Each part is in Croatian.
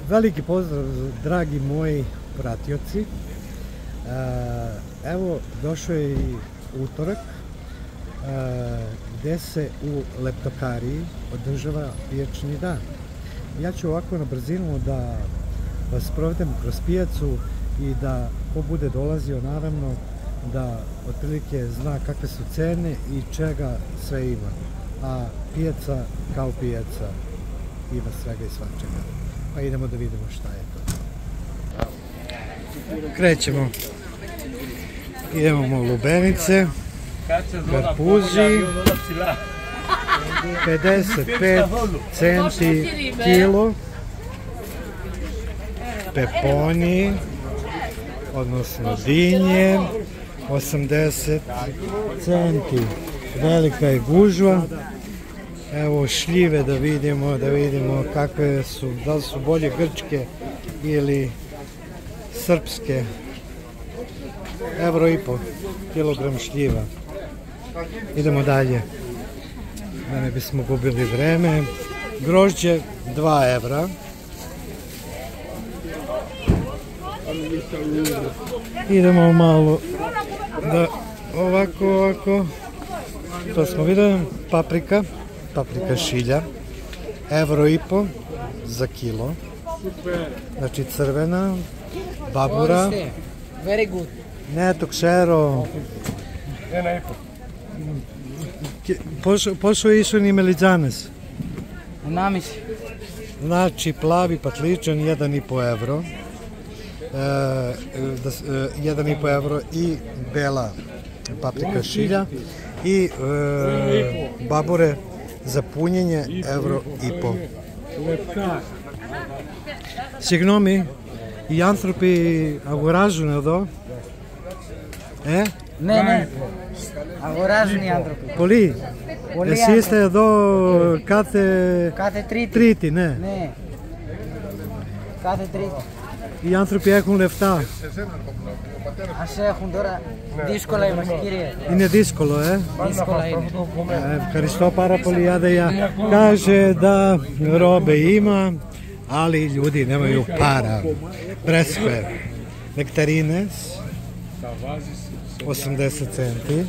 Veliki pozdrav, dragi moji pratioci. Evo, došao je i utorak, gde se u Leptokariji održava pijačni dan. Ja ću ovako na brzinu da vas provedem kroz pijacu i da ko bude dolazio, naravno, da otprilike zna kakve su cene i čega sve ima. A pijaca kao pijaca ima svega i svačega. Pa idemo da vidimo šta je to. Krećemo. Idemo u lubenice, karpuzi, 55 centi kilo, peponi, odnosno dinje, 80 centi. Velika je gužva. Evo šljive da vidimo kakve su, da li su bolje grčke ili srpske. €1,5 kilogram šljiva. Idemo dalje, da ne bismo gubili vreme. Grožđe €2. Idemo malo da ovako, to smo videli. Paprika šilja, €1,5 za kilo. Znači crvena, babura. Very good. Neto kšero. Pošto išao ni meliđanes? Namis. Znači plavi patličan €1,5. €1,5 i bela paprika šilja i babure za punjenje €1,5. Συγγνώμη, οι άνθρωποι αγοράζουν εδώ? Ναι, αγοράζουν οι άνθρωποι. Πολύ. Εσύ είστε εδώ κάθε Τρίτη, ναι. Ναι, κάθε Τρίτη. Οι άνθρωποι έχουν λεφτά. Ας έχουν τώρα, δύσκολα είμαστε κύριε. Είναι δύσκολο, Δύσκολα είναι. Ευχαριστώ πάρα πολύ, Άδεя. Kaže da robe ima, ali ljudi nemaju para. Breskve, nektarine, 80 centi.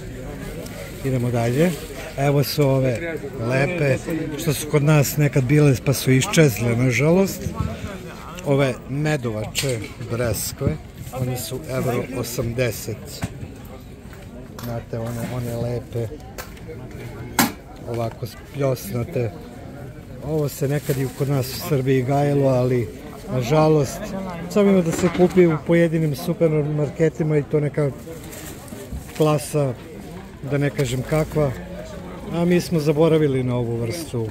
Idemo dalje. Evo su ove lepe, što su kod nas nekad bile pa su iščezle, nažalost. Ove medovače breskve, one su €1,80. Znate, one lepe, ovako spljosnate. Ovo se nekad i kod nas u Srbiji gajilo, ali nažalost samo ima da se kupi u pojedinim supermarketima i to neka klasa, da ne kažem kakva, a mi smo zaboravili na ovu vrstu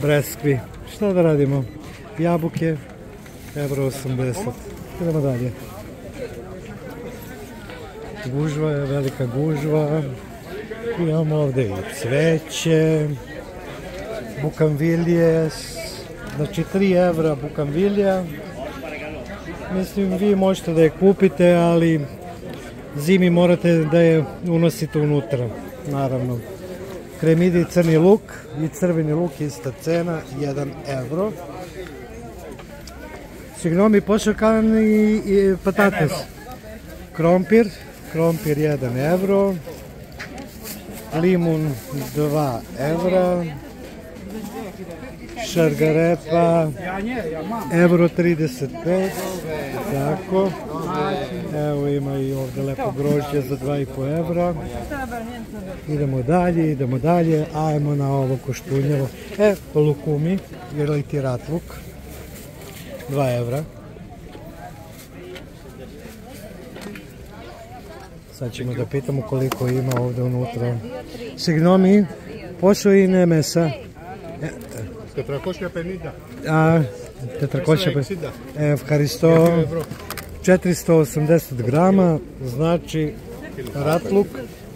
breskvi. Šta da radimo? Jabuke, €1,80. Idemo dalje. Gužva je, velika gužva. Imamo ovde i cveće, bukamvilje, znači €3 bukamvilja. Mislim, vi možete da je kupite, ali zimi morate da je unosite unutra, naravno. Kremidi crni luk i crveni luk, ista cena, €1. Сигноми пошукани и пататес. Кромпир €1. Limun €2. Šargarepa €1,35. Tako. Evo ima i ovdje lepo grožđe za €2,5. Idemo dalje. Ajmo na ovo koštunjevo. Lukumi, ili ti ratluk. €2. Sad ćemo da pitamo koliko ima ovdje unutra. Συγγνώμη, πόσο είναι μέσα? 450. 450. Ευχαριστώ. 480 grama, znači ratluk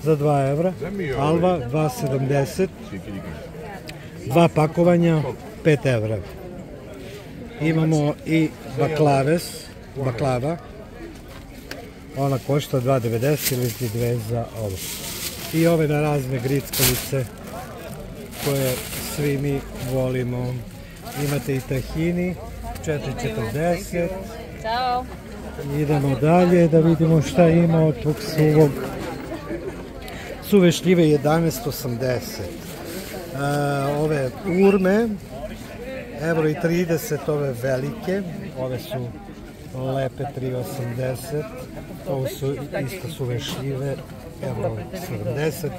za €2, alva $2,70, 2 pakovanja €5. Imamo i baklava, ona košta $2,90 ili $2 za ovo. I ove na razne grickavice koje svi mi volimo. Imate i tahini, 4,40. Ćao. Idemo dalje da vidimo šta ima od tog suvog. Suve šljive 11,80. Ove urme, €1,30, ove velike, ove su lepe 3,80. Ovo su isto suve šljive, €1,70.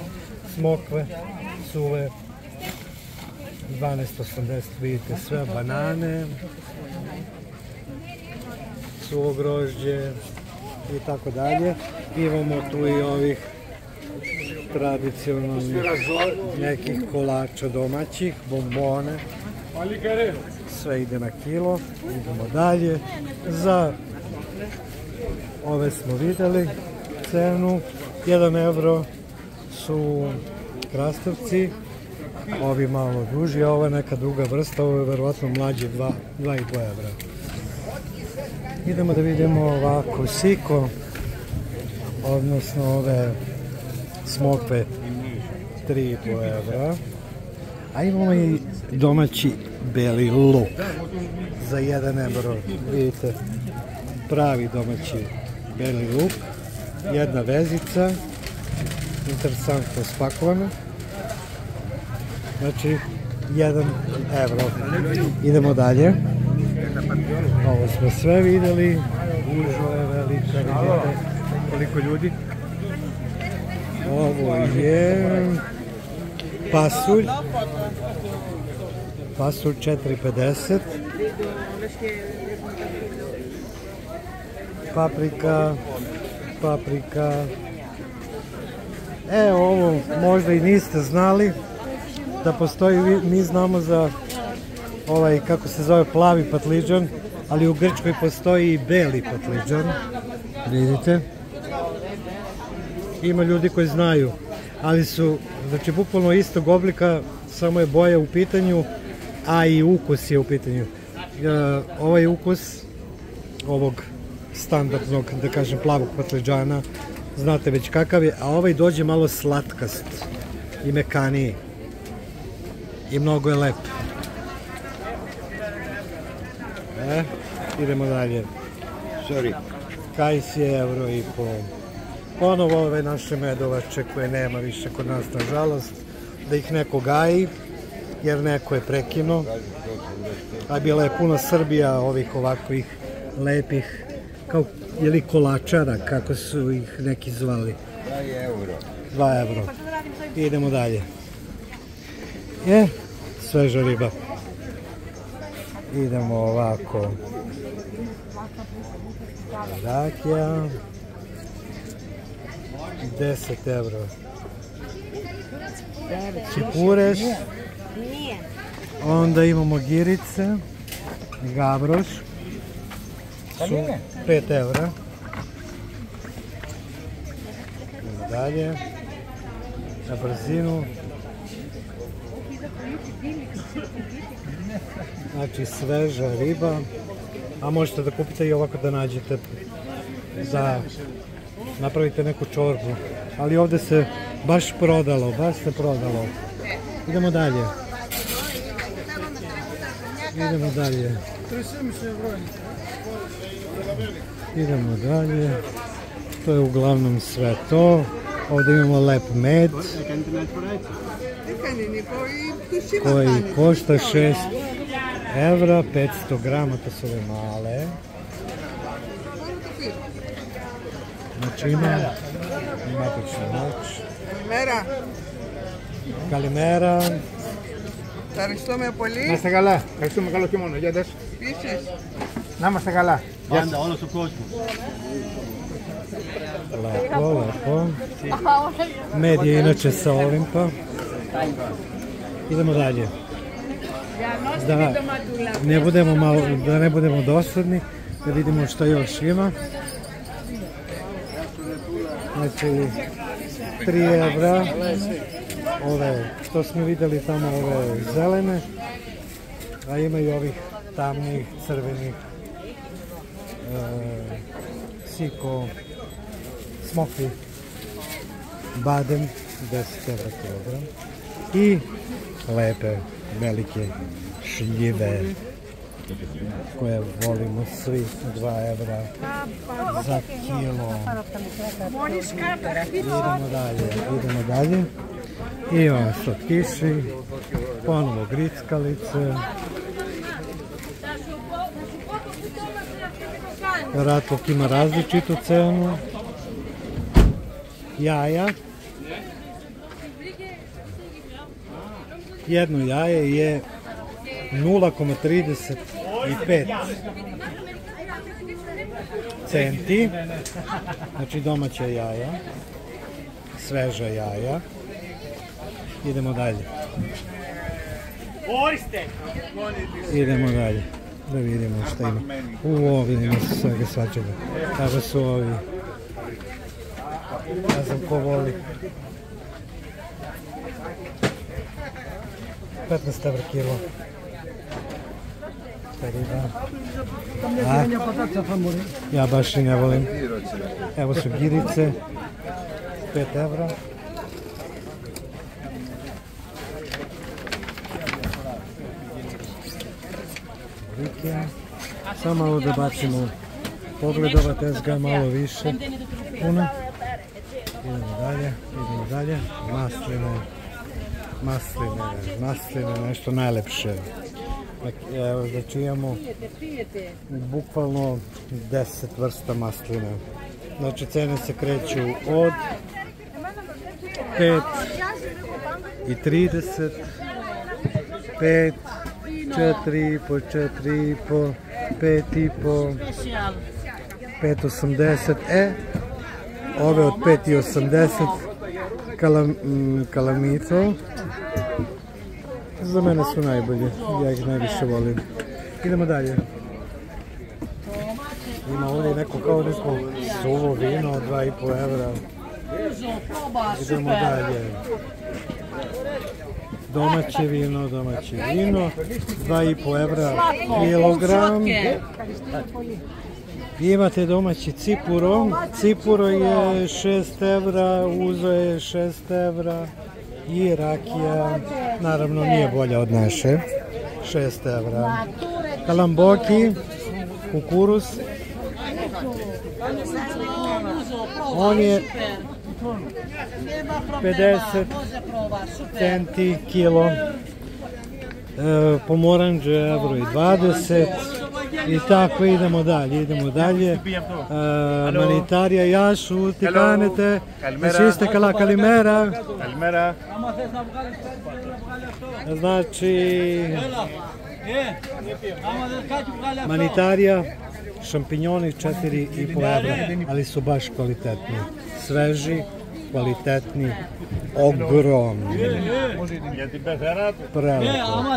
Smokve, suve, 12,80, vidite sve, banane, suvo grožđe i tako dalje. Imamo tu i ovih tradicionalnih nekih kolača domaćih, bombone, sve ide na kilo. Idemo dalje. Za ove smo videli cenu, €1 su krastavci, ovi malo duži, a ovo je neka druga vrsta, ovo je verovatno mlađe, 2,5 evra. Idemo da vidimo ovako siko, odnosno ove smokve 3,5 evra, a imamo i domaći beli luk za €1, vidite, pravi domaći beli luk, jedna vezica, interesantno spakovana, znači €1. Idemo dalje. Ovo smo sve videli, gužva je velika, vidite koliko ljudi. Ovo je pasulj, pasulj 4,50, paprika, ovo možda i niste znali da postoji, mi znamo za ovaj, kako se zove, plavi patliđan, ali u Grčkoj postoji i beli patliđan, vidite. Ima ljudi koji znaju, ali su, znači, bukvalno istog oblika, samo je boja u pitanju, a i ukus je u pitanju. Ovaj ukus ovog standardnog, da kažem, plavog patliđana, znate već kakav je, a ovaj dođe malo slatkast i mekaniji i mnogo je lep. Idemo dalje. Kajs je €1,5. Ponovo ove naše medovače koje nema više kod nas, nažalost, da ih neko gaji, jer neko je prekinuo. A bila je puna Srbija ovih ovakvih lepih, kao ili kolačara, kako su ih neki zvali. €2. Idemo dalje. Sveža riba. Idemo ovako. Rakija. €10. Čipureš. Onda imamo girice. Gavroš. Su €5. Idemo dalje. Na brzinu. Znači sveža riba, a možete da kupite i ovako da nađete, da napravite neku čorbu, ali ovde se baš prodalo, baš se prodalo. Idemo dalje. Idemo dalje. Idemo dalje. To je uglavnom sve to. Ovde imamo lep med koji košta €6, 500 grama, to su ove male. Znači ima matična noć. Καλημέρα. Ευχαριστούμε πολύ. Να είστε καλά. Ευχαριστούμε, καλό χειμώνα. Γεια σας. Επίσης. Να είμαστε καλά. Πάντα, όλος ο κόσμος. Lepo, lepo. Med je inače sa ovim pa. Idemo dalje. Da ne budemo dosadni, da vidimo što još ima. Znači, €3. Ove, što smo videli tamo, ove zelene, a ima i ovih tamnih, crvenih, siko, smokvi, badem, €10 kilogram i lepe, velike šljive, koje volimo svi, 2 evra za kilo. Idemo dalje. Imamo slatkiši, ponovo grickalice. Ratluk ima različitu cenu. Jaja. Jedno jaje je 0,35 centi, znači domaća jaja, sveža jaja. Idemo dalje. Idemo dalje, da vidimo šta ima. Vidimo svega svačega. Kada su ovi, ne znam ko voli. 15 evra kilo. Ja baš i ne volim. Evo su girice, 5 evra. Samo malo da bacimo pogled, ova tezga je malo više puna. Idemo dalje. Masline, nešto najlepše. Evo, znači imamo bukvalno 10 vrsta masline. Znači cene se kreću od 5,30, 5, 4,5, 4,5, 5,5, 5,80. Ove od 5,80 Calamito. Za mene su najbolje, ja ih najviše volim. Idemo dalje. Ima ovdje neko kao neko suvo vino od 2,5 evra. Idemo dalje. Domaće vino, 2,5 evra kilogram. Imate domaći cipuro. Cipuro je 6 evra, uzo je 6 evra. I rakija, naravno nije bolja od naše, 6 evra. Kalamboki, kukuruz, on je 50 centi kilo. Pomoranđe euro i 20. I tako idemo dalje. Manitarija jašu, ti kanete, šiste kala kalimera. Znači, manitarija, šampinjoni 4,5 evra, ali su baš kvalitetni, sveži, kvalitetni, ogromni. Prelepo.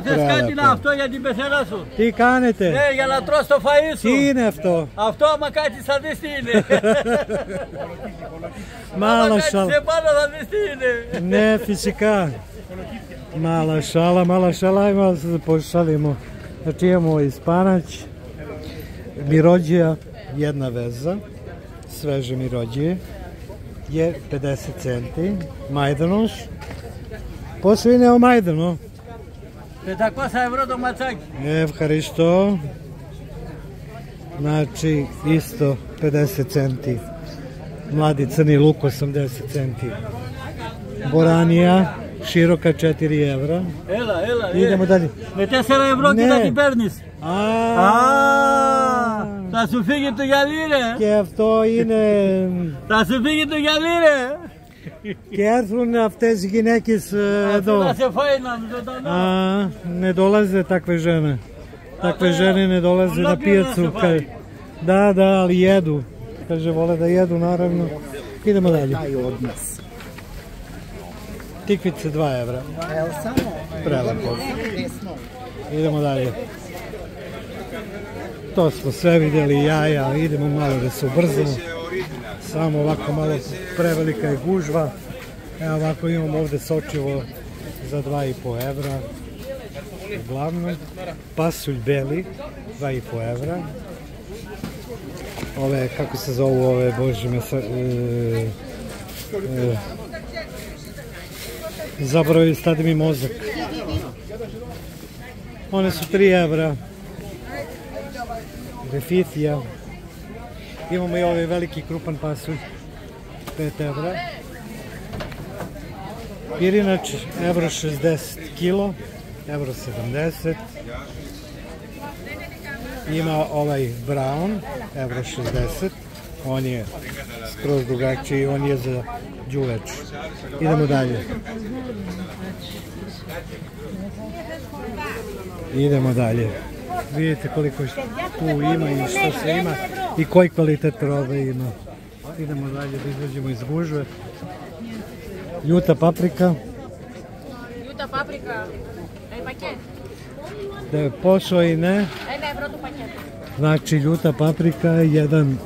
Τι κάνετε? Ναι, για να τρως το φαΐ σου. Τι είναι αυτό? Αυτό άμα κάτσεις θα δεις τι είναι. Μάλα σε πάνω θα δεις τι είναι. Ναι, φυσικά. Mala šala, ajmo se da pošalimo. Znači imamo ispanać, mirođija, jedna veza, sveže mirođije, je 50 centi, majdanoš, posvine o majdano. 500 ευρώ το ματσάκι. Ευχαριστώ. Znači isto 50 centi. Mladi crni luk 80 centi. Boranija široka 4 evra. Idemo dalje. Με 4 ευρώ και να την παίρνεις. Θα σου φύγει το γυαλί ρε. Και αυτό είναι... Θα σου φύγει το γυαλί ρε. Και έρθουν αυτές οι γυναίκες εδώ. Να σε φάει να ζωντανό. Ne dolaze takve žene. Takve žene ne dolaze na pijacu. Da, ali jedu. Kaže, vole da jedu, naravno. Idemo dalje. Tikvice 2 evra. Prelepo. Idemo dalje. To smo sve vidjeli, jaja. Idemo malo da se ubrzamo. Samo ovako malo prevelika je gužva. Evo ovako imamo ovdje sočivo za 2,5 evra. Uglavnom, pasulj beli, 2,5 evra. Ove, kako se zovu ove, bože me, zaboravio stade mi mozak. One su 3 evra. refitija. Imamo i ovaj veliki krupan pasulj, 5 evra. Pirinač, evro 60 kilo, evro 70. Ima ovaj brown, evro 60. On je skroz drugačiji, on je za đuveč. Idemo dalje. Idemo dalje. Vidite koliko tu ima i što se ima i koji kvalitet robe ima. Idemo dalje da izađemo iz gužve. Ljuta paprika. Ljuta paprika, paket. Da je pošao i ne. Znači ljuta paprika je jedan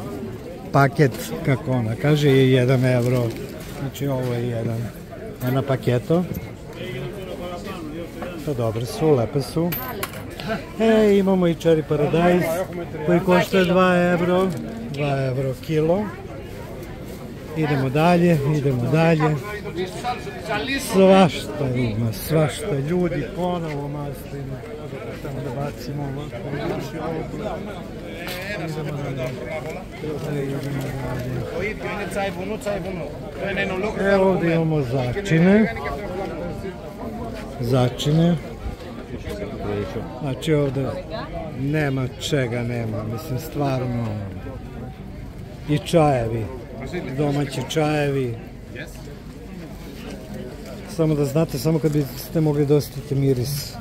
paket, kako ona kaže, je 1 evro. Znači ovo je jedna paketo. To dobre su, lepe su. Imamo i cherry paradise koji košta 2 evro. 2 evro kilo. Idemo dalje, idemo dalje. Svašta ima, svašta. Ljudi ponovo maslinu. Tamo da bacimo ovako. Evo ovdje imamo začine. Začine. Znači ovdje nema čega nema, mislim stvarno. I čajevi, domaći čajevi. Samo da znate, samo kad biste mogli da osjetite miris.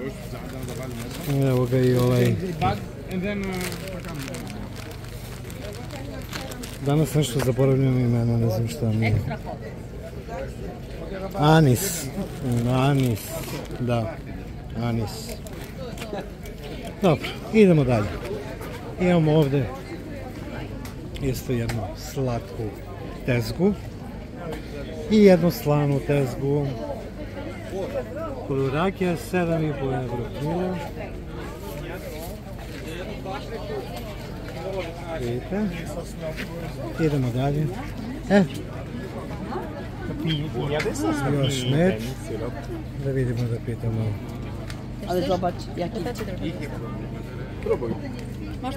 Evo ga i ovaj. Danas nešto zaboravljam imena, ne znam šta mi je. Anis. Anis, da. Anis. Dobro, idemo dalje. Imamo ovdje isto jednu slatku tezgu i jednu slanu tezgu. Rakija 7,5 evro kilo. Vidite. Idemo dalje. Još med. Da vidimo, da pitamo. Ali zobacz, jakie Próbuj. Masz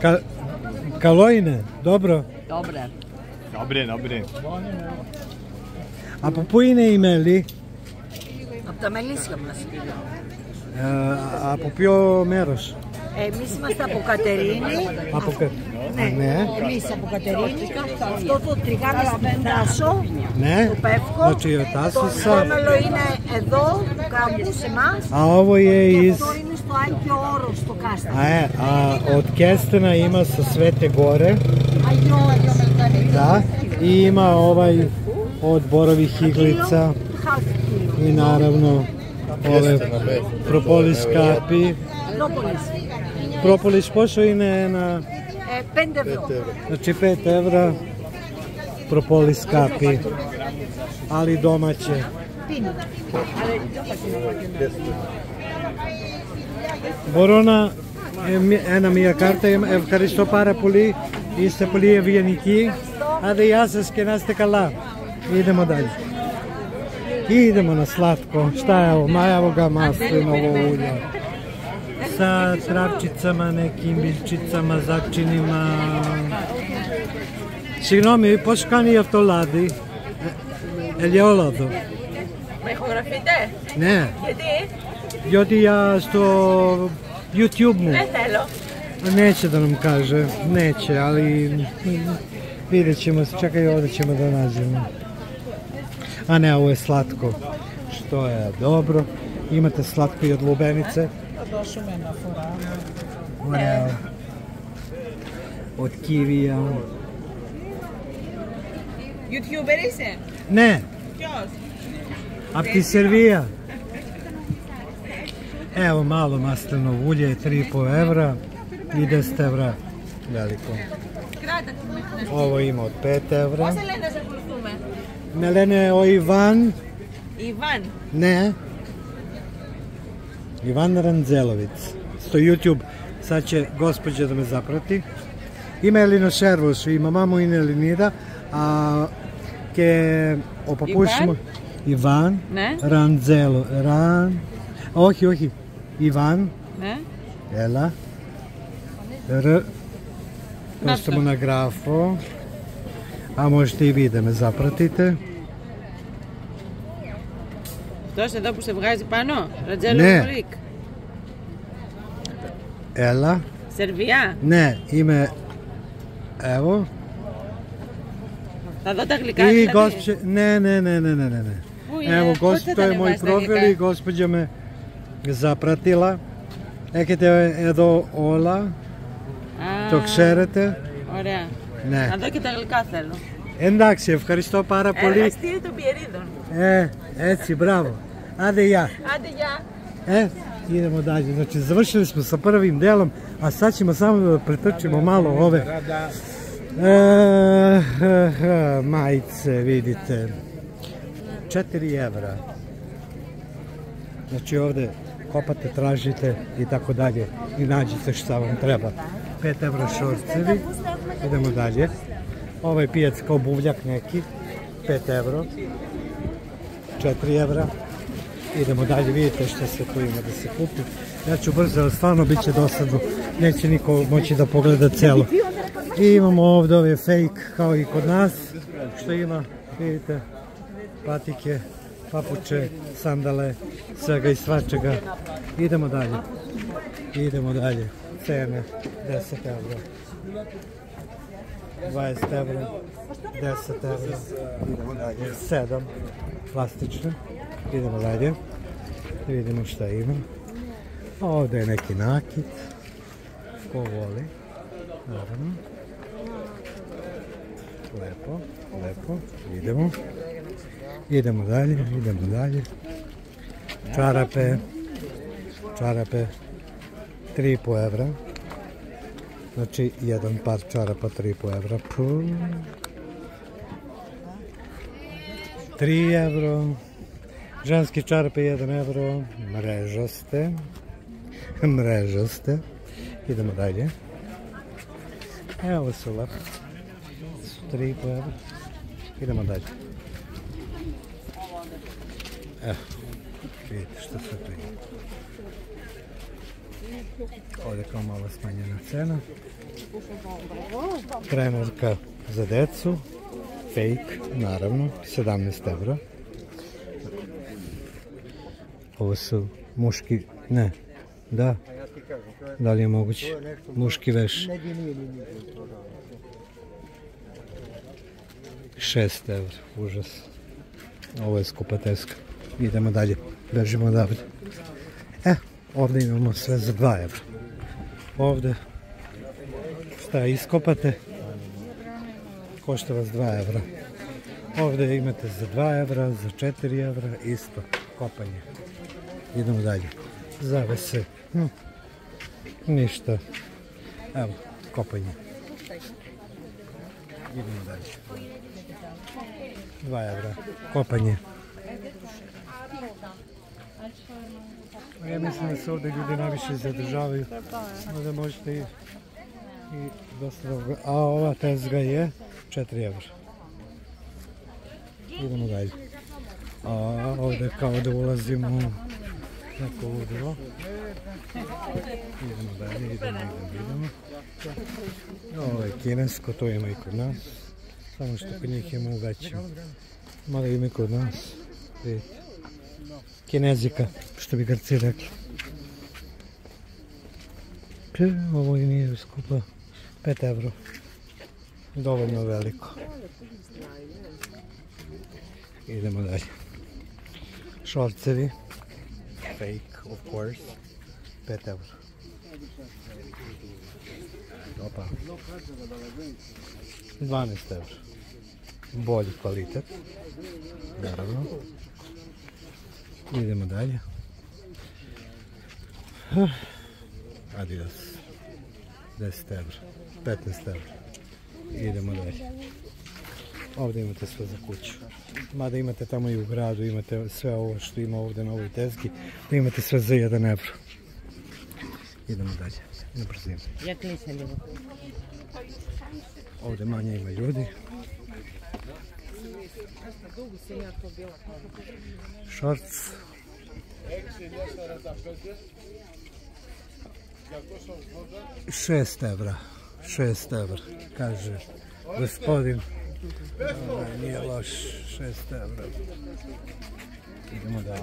to. Kalojne, dobro? Dobre. Dobre. A pupujine imeli? To μελίσια μας. Από ποιο μέρος? Εμείς είμαστε από Κατερίνη. Ναι, εμείς από Κατερίνη. Αυτό το τριγάμι στην Τάσο, το Πεύκο. Το Σόμελο είναι εδώ, κάπου σε εμάς. A ovo je iz... Αυτό είναι στο Άγιο Όρος, στο Κάστανο. A od Kestena ima sa Svete Gore. Άγιο Όρος. Da. I ima ovaj od borovih iglica. I naravno ove propolis kapi. Propolis pošao i na 5 euro. Znači 5 evra propolis kapi, ali domaće. Μπορώ ένα μία κάρτα, ευχαριστώ πάρα πολύ, είστε πολύ ευγενικοί. Άντε γεια σας και να είστε καλά. Idemo dalje. Idemo na slatko. Šta je ovo? Ma evo ga maslinovo ulje. Sa travčicama, nekim biljčicama, začinima. Συγγνώμη, πώς κάνει αυτό λάδι? Ελαιόλαδο. Με ηχογραφείτε? Ναι. Γιατί? Διότι στο YouTube μου. Δεν θέλω. Neće da nam kaže, neće, ali vidjet ćemo, čekaj ovdje ćemo da nađemo. A ne, ovo je slatko, što je dobro. Imate slatko i od lubenice. Od kivija. YouTuber είσαι? Ne. Ποιος? Απ' τη Σερβία. Evo malo maslinovo ulje, 3,5 evra i 10 evra veliko. Ovo ima od 5 evra. Πώς σε λένε, σε ακολουθούμε? Me lene o Ivan. Ivan. Ne. Ivan Ranzelovic. Sto YouTube. Sad će gospođa da me zaprati. Ima Elino Šervoš i mamamo in Elinida. A ke opapušimo. Ivan. Ne. Ranzelo. Ohi. Ivan. Ne. Ela. R. Puštamo na grafo. A možete i vi da me zapratite. Αυτός εδώ που σε βγάζει πάνω, Ραντζέλο Μολίκ. Έλα. Σερβία. Ναι, είμαι... Evo. Θα δω τα γλυκά δηλαδή. Ne. Evo, to je moj profil i gospođa me zapratila. Έχετε εδώ όλα. Το ξέρετε. Ωραία. Ναι. Να δω και τα γλυκά θέλω. Εντάξει, ευχαριστώ πάρα πολύ. Εργαστήριο των Πιερίδων. Έτσι, bravo. Ade ja. Άντε, γεια. Idemo dalje. Znači, završili smo sa prvim delom, a sad ćemo samo da pretrčimo malo ove majice, vidite. 4 evra. Znači, ovde kopate, tražite i tako dalje i nađete šta vam treba. 5 evra šorcevi. Idemo dalje. Ovaj pijac kao buvljak neki. 5 evra. 4 evra. Idemo dalje, vidite što sve tu ima da se kupi. Ja ću brzo, ali stvarno bit će dosadno. Neće niko moći da pogleda celo. I imamo ovdje ove fake kao i kod nas. Što ima, vidite, patike, papuče, sandale, svega i svačega. Idemo dalje. Idemo dalje. Cene, 10 evra. 20 evra. 10 evra. Idemo dalje. 7. Plastične. Idemo dalje. Vidimo šta ima. Ovdje je neki nakit. Ko voli. Naravno. Lepo, lepo. Idemo. Idemo dalje. Čarape. 3,5 evra. Znači, jedan par čarapa 3,5 evra. 3 evro. Ženski čarape 1 evro. Mrežaste. Idemo dalje. Evo su lepo. 3,5 evra. Idemo dalje. Evo. Vidite što se tu ima. Ovdje kao malo smanjena cena. Trenerka za decu. Fake, naravno. 17 evra. Ovo su muški, ne, da li je moguće, muški veš. 6 evra, užas. Ovo je skupa teska. Idemo dalje, bežimo odavde. Ovdje imamo sve za 2 evra. Ovdje, šta iskopate, košta vas 2 evra. Ovdje imate za 2 evra, za 4 evra, isto, kopanje. Idemo dalje. Zavese. Ništa. Evo, kopanje. Idemo dalje. 2 evra. Kopanje. Ja mislim da se ovdje ljudi najviše zadržavaju. Ovdje možete i dosta dobro. A ova tezga je 4 evra. Idemo dalje. A ovdje kao da ulazimo u neko ludilo. Idemo dalje, idemo. Ovo je kinesko, to ima i kod nas. Samo što kod njih ima u većim. Malo ima i kod nas. Vidite. Kinezika, što bi Grci rekli. Ovo i nije skupa. 5 evro. Dovoljno veliko. Idemo dalje. Šorcevi. Fake, of course. 5 evra. Opa. 12 evra. Bolji kvalitet. Naravno. Idemo dalje. Adidas. 10 evra. 15 evra. Idemo dalje. Ovdje imate sve za kuću. Mada imate tamo i u gradu, imate sve ovo što ima ovdje na ovoj tezgi. Imate sve za 1 evro. Idemo dalje. Na brzinu. Ovdje manje ima ljudi. Šorc. 6 evra, 6 evra, kaže gospodin. Nije loš, 6 evra. Idemo dalje.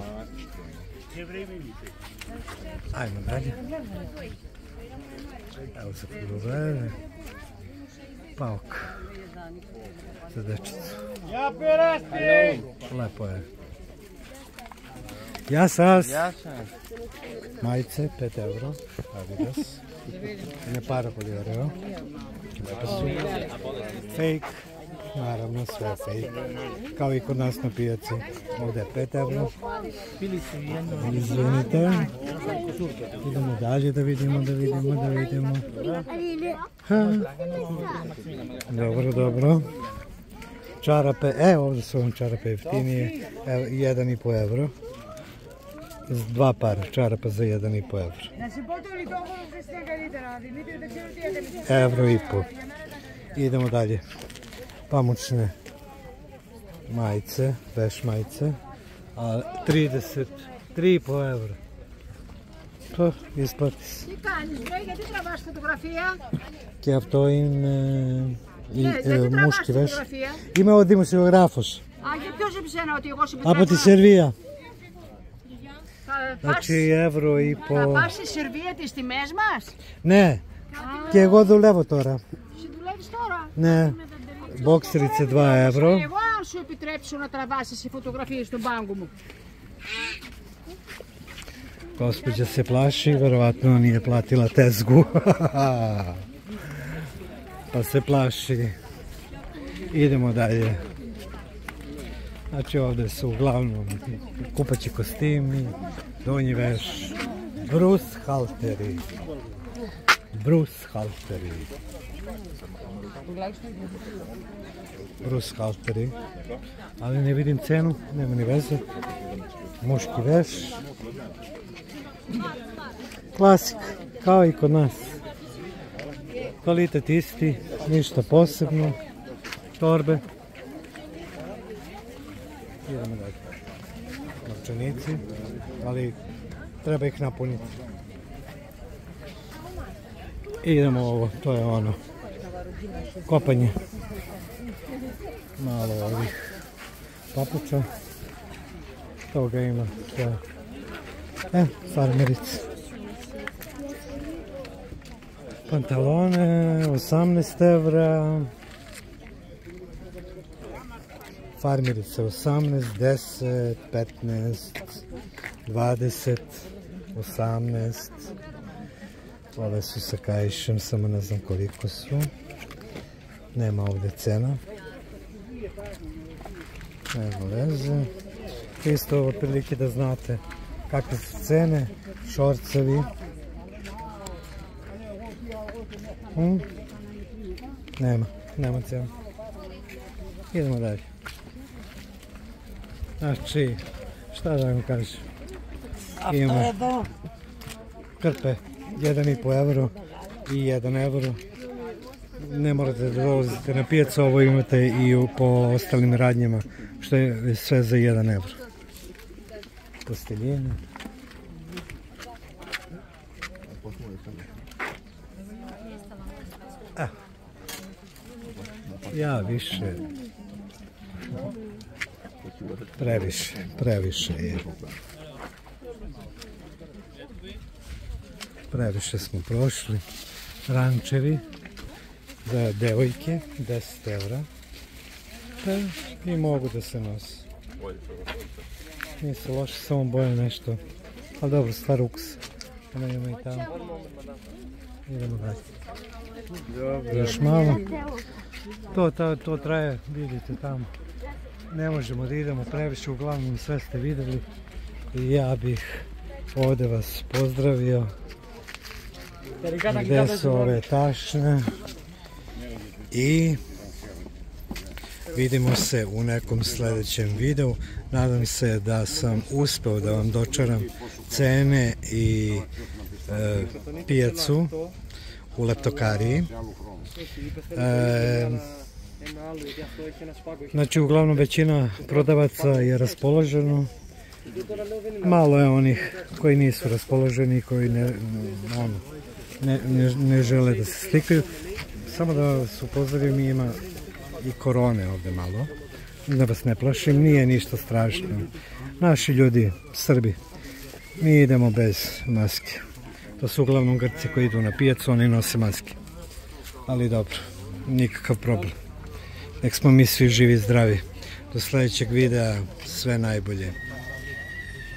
Ajmo dalje. Evo se pogledaj. Pauk. Za dečicu. Lepo je. Jasas. Majice, 5 euro. Adidas. Ne para polioreo. Lepo su. Fake. Naravno, sve je fake. Kao i kod nas na pijaci. Ovdje je 5 euro. Izvinite. Idemo dalje da vidimo. Dobro. Čarape, ovdje su vam čarape jeftinije. 1,5 euro. 2 para čarapa za 1,5 euro. Euro i po. Idemo dalje. Pamučne majice, veš majice, a 3,5 euro. To isplati se. Και αυτό είναι μουσκι βες. Είμαι ο δημοσιογράφος. Από τη Σερβία. Εντάξει, ευρώ ή πω... Θα πας στη Σερβία τις τιμές μας? Ναι, και εγώ δουλεύω τώρα. Δουλεύεις τώρα? Ναι, μπόξεριце 2 ευρώ. Εγώ αν σου επιτρέψω να τραβάσεις οι φωτογραφίες στον πάγκο μου. Gospođa se plaši, verovatno nije platila tezgu. Pa se plaši. Idemo dalje. Znači ovdje su uglavnom kupaći kostimi, donji veš, brushalteri. Brushalteri. Ali ne vidim cenu, nema ni veze. Muški veš. Klasik, kao i kod nas. Kvalitet isti, ništa posebno. Torbe. Idemo dalje. Novčanici, ali treba ih napuniti. Idemo ovo, to je ono. Kopanje. Malo ovih papuča. Toga ima. Farmerice. Pantalone, 18 evra. Farmerice 18, 10, 15, 20, 18. Ove su sa kaišem, samo ne znam koliko su. Nema ovdje cena. Nema veze. Isto otprilike da znate kakve su cene, šorcevi. Nema cena. Idemo dalje. Znači, šta da vam kažem? Imamo krpe, 1,5 euro i 1 euro. Ne morate da dolazite na pijacu, ovo imate i po ostalim radnjama, što je sve za 1 euro. Posteljine. Ja više. Previše je. Previše smo prošli. Rančevi za devojke, 10 eura. I mogu da se nosi. Nisu loše, samo boje nešto. Ali dobro, stvar ukus. Ona ima i tamo. Idemo dalje. Još malo. To traje, vidite tamo. Ne možemo da idemo previše, uglavnom sve ste vidjeli. I ja bih ovdje vas pozdravio. Gdje su ove tašne. I vidimo se u nekom sljedećem videu. Nadam se da sam uspeo da vam dočaram cene i pijacu u Leptokariji. Znači, uglavnom većina prodavaca je raspoloženo. Malo je onih koji nisu raspoloženi, koji ne žele da se slikaju. Samo da vas upozorim, ima i korone ovde malo. Da vas ne plašim, nije ništa strašno. Naši ljudi, Srbi, mi idemo bez maske. To su uglavnom Grci koji idu na pijacu, oni nose maske. Ali dobro, nikakav problem. Nek smo mi svi živi i zdravi. Do sledećeg videa, sve najbolje.